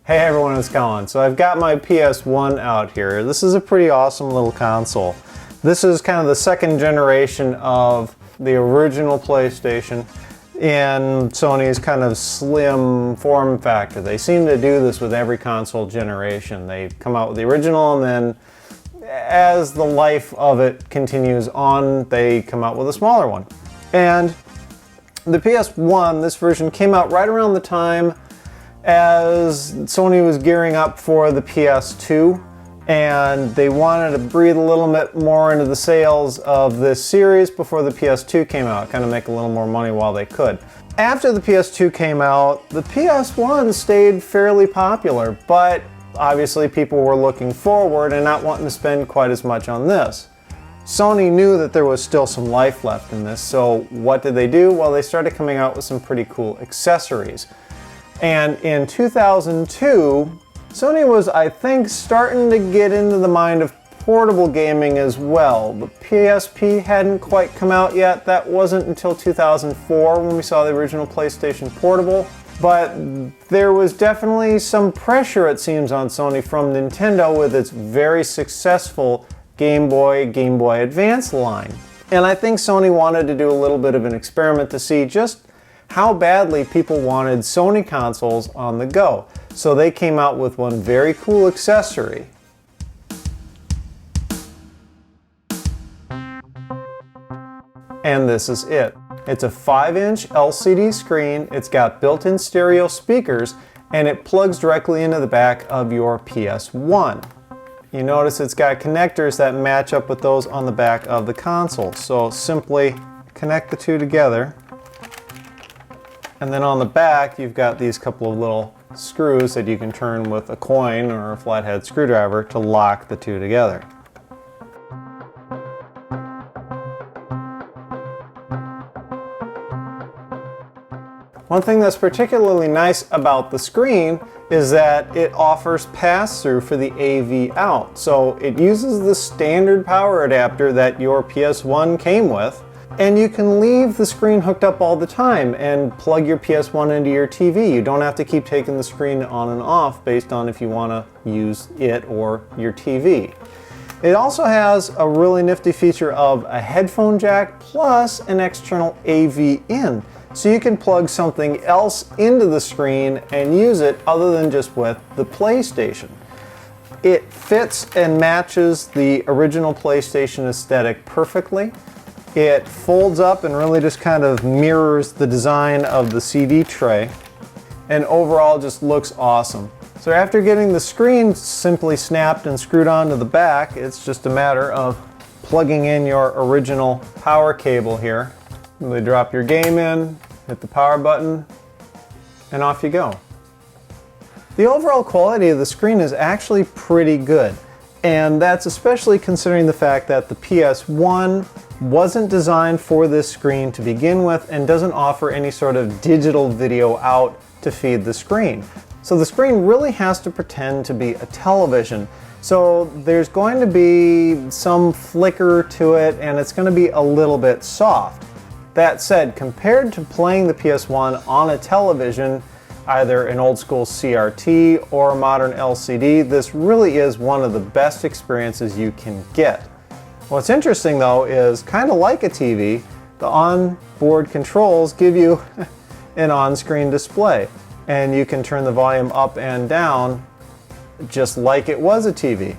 Hey everyone, it's Colin. So I've got my PS1 out here. This is a pretty awesome little console. This is kind of the second generation of the original PlayStation in Sony's kind of slim form factor. They seem to do this with every console generation. They come out with the original, and then as the life of it continues on, they come out with a smaller one. And the PS1, this version, came out right around the time as Sony was gearing up for the PS2, and they wanted to breathe a little bit more into the sales of this series before the PS2 came out, kind of make a little more money while they could. After the PS2 came out, the PS1 stayed fairly popular, but obviously people were looking forward and not wanting to spend quite as much on this. Sony knew that there was still some life left in this, so what did they do? Well, they started coming out with some pretty cool accessories. And in 2002, Sony was, I think, starting to get into the mind of portable gaming as well. The PSP hadn't quite come out yet. That wasn't until 2004 when we saw the original PlayStation Portable. But there was definitely some pressure, it seems, on Sony from Nintendo with its very successful Game Boy Advance line. And I think Sony wanted to do a little bit of an experiment to see just how badly people wanted Sony consoles on the go. So they came out with one very cool accessory. And this is it. It's a 5-inch LCD screen, it's got built-in stereo speakers, and it plugs directly into the back of your PS1. You notice it's got connectors that match up with those on the back of the console. So simply connect the two together. And then on the back, you've got these couple of little screws that you can turn with a coin or a flathead screwdriver to lock the two together. One thing that's particularly nice about the screen is that it offers pass-through for the AV out. So it uses the standard power adapter that your PS1 came with, and you can leave the screen hooked up all the time and plug your PS1 into your TV. You don't have to keep taking the screen on and off based on if you want to use it or your TV. It also has a really nifty feature of a headphone jack plus an external AV in. So you can plug something else into the screen and use it other than just with the PlayStation. It fits and matches the original PlayStation aesthetic perfectly. It folds up and really just kind of mirrors the design of the CD tray, and overall just looks awesome. So after getting the screen simply snapped and screwed onto the back, it's just a matter of plugging in your original power cable here. Really drop your game in, hit the power button, and off you go. The overall quality of the screen is actually pretty good, and that's especially considering the fact that the PS1 wasn't designed for this screen to begin with and doesn't offer any sort of digital video out to feed the screen. So the screen really has to pretend to be a television. So there's going to be some flicker to it, and it's going to be a little bit soft. That said, compared to playing the PS1 on a television, either an old school CRT or a modern LCD, this really is one of the best experiences you can get. What's interesting though is, kind of like a TV, the onboard controls give you an on-screen display, and you can turn the volume up and down just like it was a TV.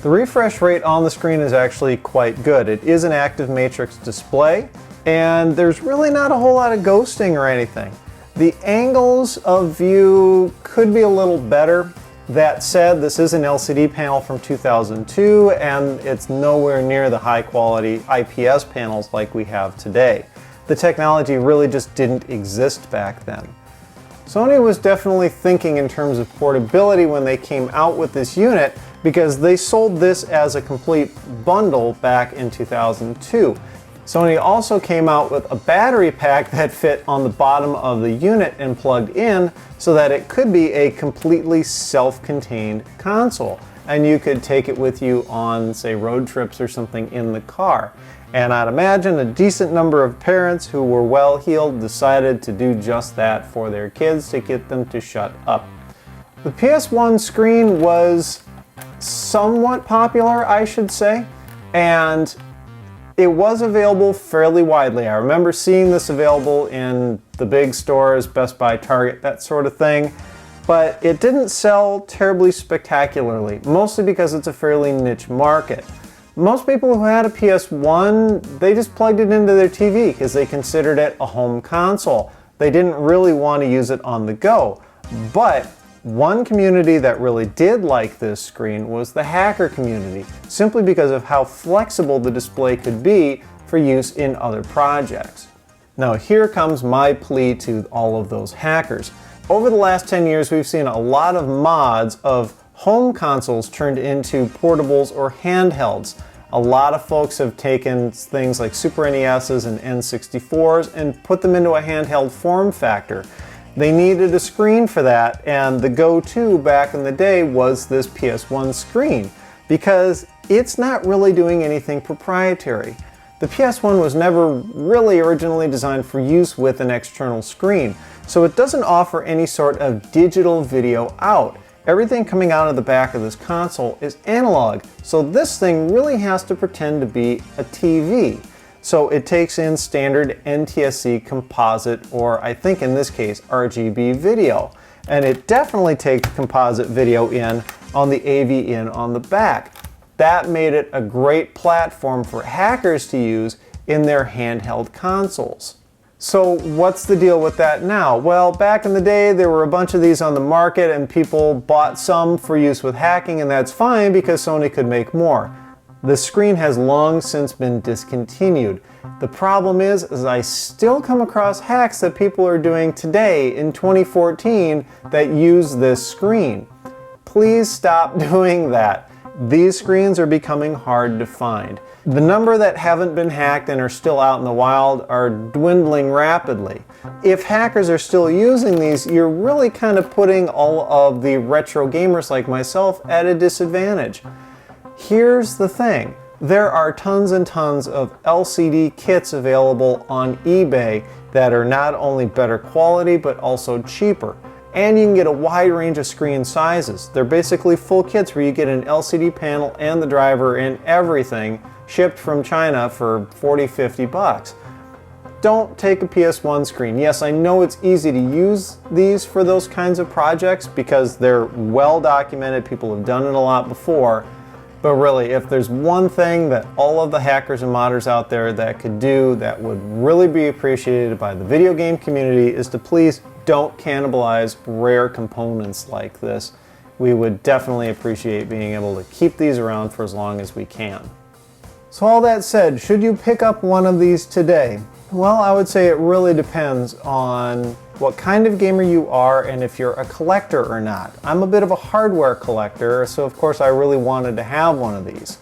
The refresh rate on the screen is actually quite good. It is an active matrix display, and there's really not a whole lot of ghosting or anything. The angles of view could be a little better. That said, this is an LCD panel from 2002, and it's nowhere near the high quality IPS panels like we have today. The technology really just didn't exist back then. Sony was definitely thinking in terms of portability when they came out with this unit, because they sold this as a complete bundle back in 2002. Sony also came out with a battery pack that fit on the bottom of the unit and plugged in so that it could be a completely self-contained console. And you could take it with you on, say, road trips or something in the car. And I'd imagine a decent number of parents who were well-heeled decided to do just that for their kids to get them to shut up. The PS1 screen was somewhat popular, I should say, and it was available fairly widely. I remember seeing this available in the big stores, Best Buy, Target, that sort of thing, but it didn't sell terribly spectacularly, mostly because it's a fairly niche market. Most people who had a PS1, they just plugged it into their TV because they considered it a home console. They didn't really want to use it on the go. But one community that really did like this screen was the hacker community, simply because of how flexible the display could be for use in other projects. Now here comes my plea to all of those hackers. Over the last 10 years, we've seen a lot of mods of home consoles turned into portables or handhelds. A lot of folks have taken things like Super NESs and N64s and put them into a handheld form factor. They needed a screen for that, and the go-to back in the day was this PS1 screen, because it's not really doing anything proprietary. The PS1 was never really originally designed for use with an external screen, so it doesn't offer any sort of digital video out. Everything coming out of the back of this console is analog, so this thing really has to pretend to be a TV. So it takes in standard NTSC composite, or I think in this case RGB video. And it definitely takes composite video in on the AV in on the back. That made it a great platform for hackers to use in their handheld consoles. So what's the deal with that now? Well, back in the day there were a bunch of these on the market and people bought some for use with hacking, and that's fine because Sony could make more. The screen has long since been discontinued. The problem is I still come across hacks that people are doing today in 2014 that use this screen. Please stop doing that. These screens are becoming hard to find. The number that haven't been hacked and are still out in the wild are dwindling rapidly. If hackers are still using these, you're really kind of putting all of the retro gamers like myself at a disadvantage. Here's the thing. There are tons and tons of LCD kits available on eBay that are not only better quality but also cheaper. And you can get a wide range of screen sizes. They're basically full kits where you get an LCD panel and the driver and everything shipped from China for 40-50 bucks. Don't take a PS1 screen. Yes, I know it's easy to use these for those kinds of projects because they're well documented, people have done it a lot before. But really, if there's one thing that all of the hackers and modders out there that could do that would really be appreciated by the video game community is to please don't cannibalize rare components like this. We would definitely appreciate being able to keep these around for as long as we can. So all that said, should you pick up one of these today? Well, I would say it really depends on what kind of gamer you are and if you're a collector or not. I'm a bit of a hardware collector, so of course I really wanted to have one of these.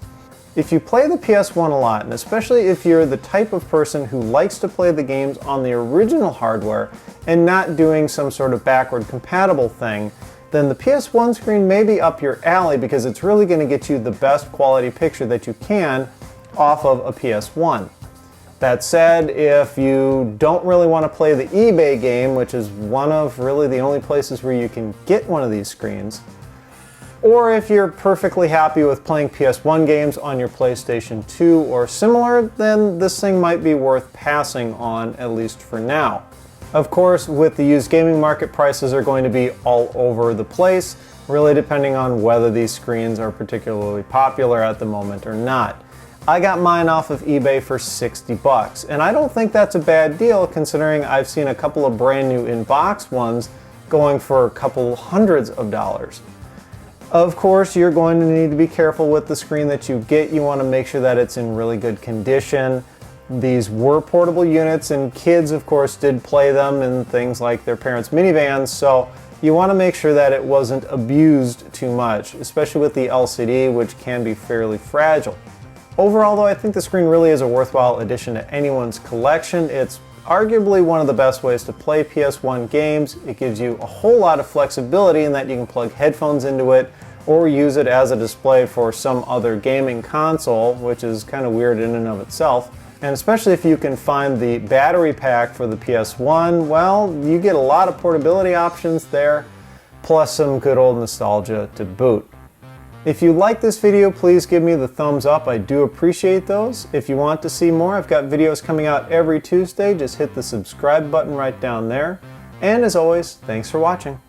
If you play the PS1 a lot, and especially if you're the type of person who likes to play the games on the original hardware and not doing some sort of backward compatible thing, then the PS1 screen may be up your alley because it's really going to get you the best quality picture that you can off of a PS1. That said, if you don't really want to play the eBay game, which is one of really the only places where you can get one of these screens, or if you're perfectly happy with playing PS1 games on your PlayStation 2 or similar, then this thing might be worth passing on, at least for now. Of course, with the used gaming market, prices are going to be all over the place, really depending on whether these screens are particularly popular at the moment or not. I got mine off of eBay for 60 bucks, and I don't think that's a bad deal considering I've seen a couple of brand new in-box ones going for a couple hundreds of dollars. Of course, you're going to need to be careful with the screen that you get. You want to make sure that it's in really good condition. These were portable units, and kids, of course, did play them in things like their parents' minivans, so you want to make sure that it wasn't abused too much, especially with the LCD, which can be fairly fragile. Overall, though, I think the screen really is a worthwhile addition to anyone's collection. It's arguably one of the best ways to play PS1 games. It gives you a whole lot of flexibility in that you can plug headphones into it or use it as a display for some other gaming console, which is kind of weird in and of itself. And especially if you can find the battery pack for the PS1, well, you get a lot of portability options there. plus some good old nostalgia to boot. If you like this video, please give me the thumbs up. I do appreciate those. If you want to see more, I've got videos coming out every Tuesday. Just hit the subscribe button right down there. And as always, thanks for watching.